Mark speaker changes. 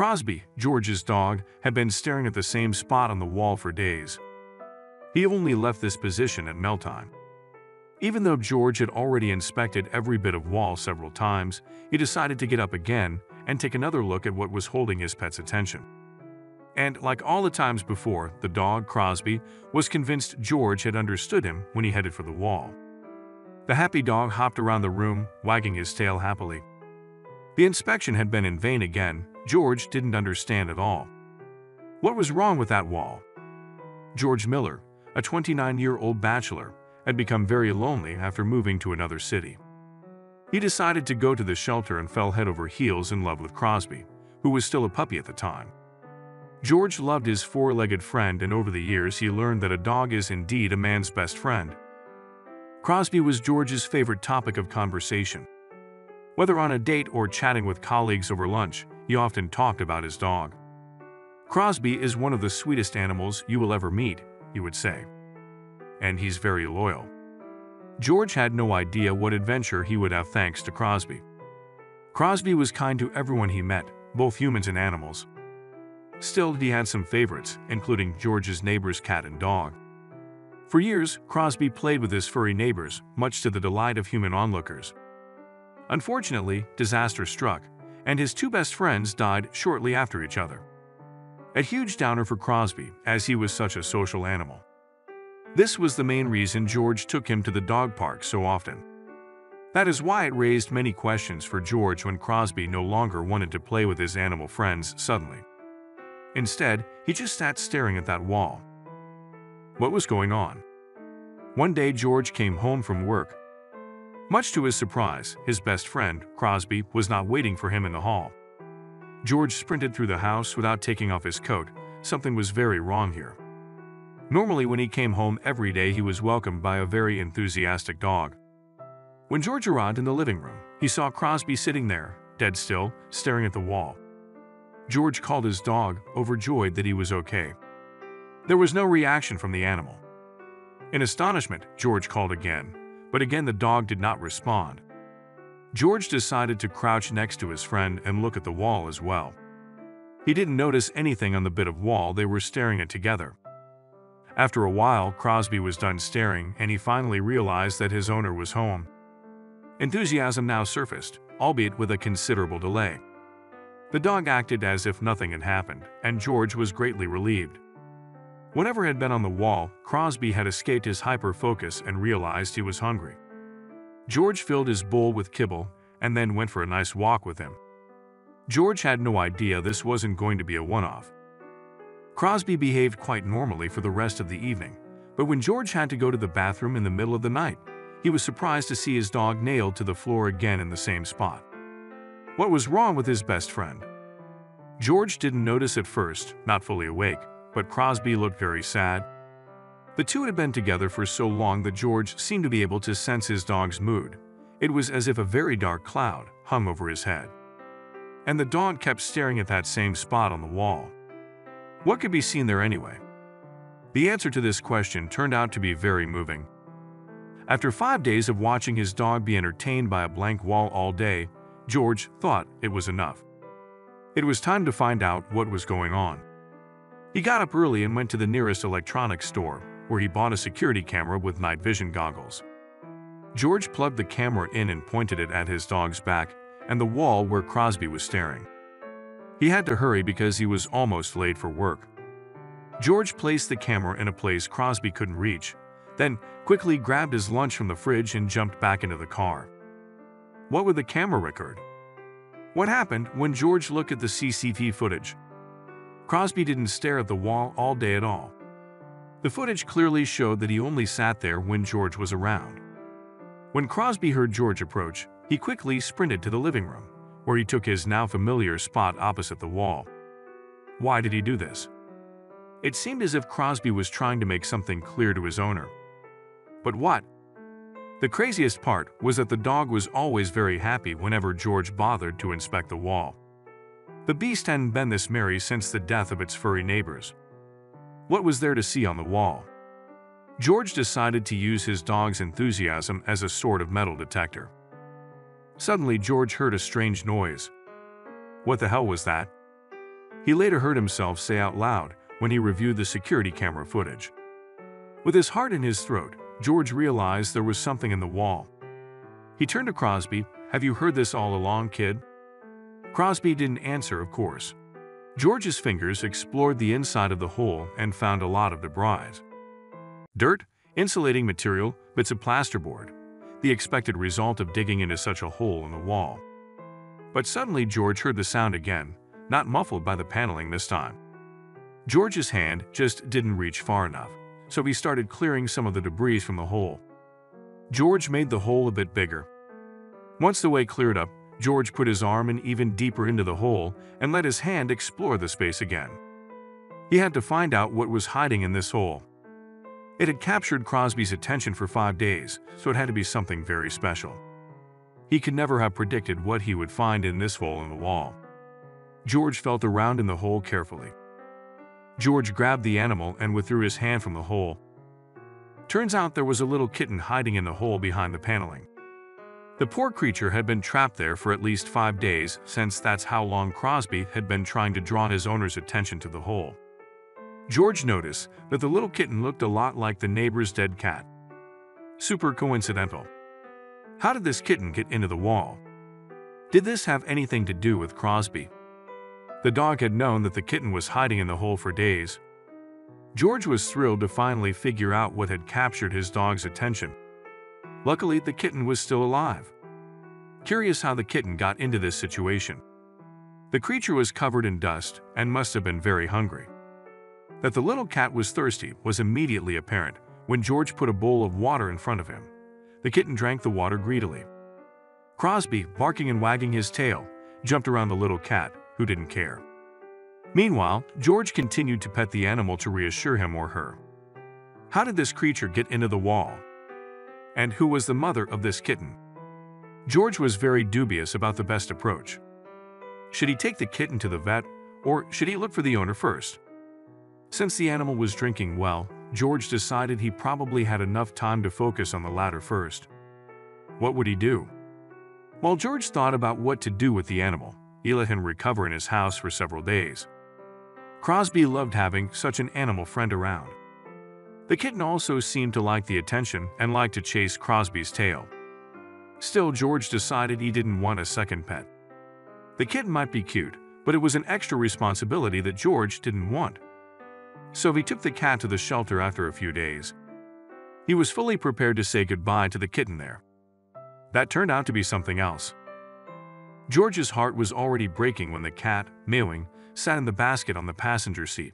Speaker 1: Crosby, George's dog, had been staring at the same spot on the wall for days. He only left this position at mealtime. Even though George had already inspected every bit of wall several times, he decided to get up again and take another look at what was holding his pet's attention. And like all the times before, the dog, Crosby, was convinced George had understood him when he headed for the wall. The happy dog hopped around the room, wagging his tail happily. The inspection had been in vain again. George didn't understand at all. What was wrong with that wall? George Miller, a 29-year-old bachelor, had become very lonely after moving to another city. He decided to go to the shelter and fell head over heels in love with Crosby, who was still a puppy at the time. George loved his four-legged friend, and over the years he learned that a dog is indeed a man's best friend. Crosby was George's favorite topic of conversation. Whether on a date or chatting with colleagues over lunch, he often talked about his dog. Crosby is one of the sweetest animals you will ever meet, he would say. And he's very loyal. George had no idea what adventure he would have thanks to Crosby. Crosby was kind to everyone he met, both humans and animals. Still, he had some favorites, including George's neighbor's cat and dog. For years, Crosby played with his furry neighbors, much to the delight of human onlookers. Unfortunately, disaster struck, and his two best friends died shortly after each other. A huge downer for Crosby, as he was such a social animal. This was the main reason George took him to the dog park so often. That is why it raised many questions for George when Crosby no longer wanted to play with his animal friends suddenly. Instead, he just sat staring at that wall. What was going on? One day George came home from work. Much to his surprise, his best friend, Crosby, was not waiting for him in the hall. George sprinted through the house without taking off his coat. Something was very wrong here. Normally, when he came home every day, he was welcomed by a very enthusiastic dog. When George arrived in the living room, he saw Crosby sitting there, dead still, staring at the wall. George called his dog, overjoyed that he was okay. There was no reaction from the animal. In astonishment, George called again, but again the dog did not respond. George decided to crouch next to his friend and look at the wall as well. He didn't notice anything on the bit of wall they were staring at together. After a while, Crosby was done staring, and he finally realized that his owner was home. Enthusiasm now surfaced, albeit with a considerable delay. The dog acted as if nothing had happened, and George was greatly relieved. Whatever had been on the wall, Crosby had escaped his hyper-focus and realized he was hungry. George filled his bowl with kibble and then went for a nice walk with him. George had no idea this wasn't going to be a one-off. Crosby behaved quite normally for the rest of the evening, but when George had to go to the bathroom in the middle of the night, he was surprised to see his dog nailed to the floor again in the same spot. What was wrong with his best friend? George didn't notice at first, not fully awake, but Crosby looked very sad. The two had been together for so long that George seemed to be able to sense his dog's mood. It was as if a very dark cloud hung over his head. And the dog kept staring at that same spot on the wall. What could be seen there anyway? The answer to this question turned out to be very moving. After 5 days of watching his dog be entertained by a blank wall all day, George thought it was enough. It was time to find out what was going on. He got up early and went to the nearest electronics store, where he bought a security camera with night vision goggles. George plugged the camera in and pointed it at his dog's back and the wall where Crosby was staring. He had to hurry because he was almost late for work. George placed the camera in a place Crosby couldn't reach, then quickly grabbed his lunch from the fridge and jumped back into the car. What would the camera record? What happened when George looked at the CCTV footage? Crosby didn't stare at the wall all day at all. The footage clearly showed that he only sat there when George was around. When Crosby heard George approach, he quickly sprinted to the living room, where he took his now familiar spot opposite the wall. Why did he do this? It seemed as if Crosby was trying to make something clear to his owner. But what? The craziest part was that the dog was always very happy whenever George bothered to inspect the wall. The beast hadn't been this merry since the death of its furry neighbors. What was there to see on the wall? George decided to use his dog's enthusiasm as a sort of metal detector. Suddenly, George heard a strange noise. What the hell was that? he later heard himself say out loud when he reviewed the security camera footage. With his heart in his throat, George realized there was something in the wall. He turned to Crosby. "Have you heard this all along, kid?" Crosby didn't answer, of course. George's fingers explored the inside of the hole and found a lot of debris. Dirt, insulating material, bits of plasterboard. The expected result of digging into such a hole in the wall. But suddenly George heard the sound again, not muffled by the paneling this time. George's hand just didn't reach far enough, so he started clearing some of the debris from the hole. George made the hole a bit bigger. Once the way cleared up, George put his arm in even deeper into the hole and let his hand explore the space again. He had to find out what was hiding in this hole. It had captured Crosby's attention for 5 days, so it had to be something very special. He could never have predicted what he would find in this hole in the wall. George felt around in the hole carefully. George grabbed the animal and withdrew his hand from the hole. Turns out there was a little kitten hiding in the hole behind the paneling. The poor creature had been trapped there for at least 5 days, since that's how long Crosby had been trying to draw his owner's attention to the hole. George noticed that the little kitten looked a lot like the neighbor's dead cat. Super coincidental. How did this kitten get into the wall? Did this have anything to do with Crosby? The dog had known that the kitten was hiding in the hole for days. George was thrilled to finally figure out what had captured his dog's attention. Luckily, the kitten was still alive. Curious how the kitten got into this situation. The creature was covered in dust and must have been very hungry. That the little cat was thirsty was immediately apparent when George put a bowl of water in front of him. The kitten drank the water greedily. Crosby, barking and wagging his tail, jumped around the little cat, who didn't care. Meanwhile, George continued to pet the animal to reassure him or her. How did this creature get into the wall? And who was the mother of this kitten? George was very dubious about the best approach. Should he take the kitten to the vet, or should he look for the owner first? Since the animal was drinking well, George decided he probably had enough time to focus on the latter first. What would he do? While George thought about what to do with the animal, he let him recover in his house for several days. Crosby loved having such an animal friend around. The kitten also seemed to like the attention and liked to chase Crosby's tail. Still, George decided he didn't want a second pet. The kitten might be cute, but it was an extra responsibility that George didn't want. So he took the cat to the shelter after a few days. He was fully prepared to say goodbye to the kitten there. That turned out to be something else. George's heart was already breaking when the cat, mewing, sat in the basket on the passenger seat.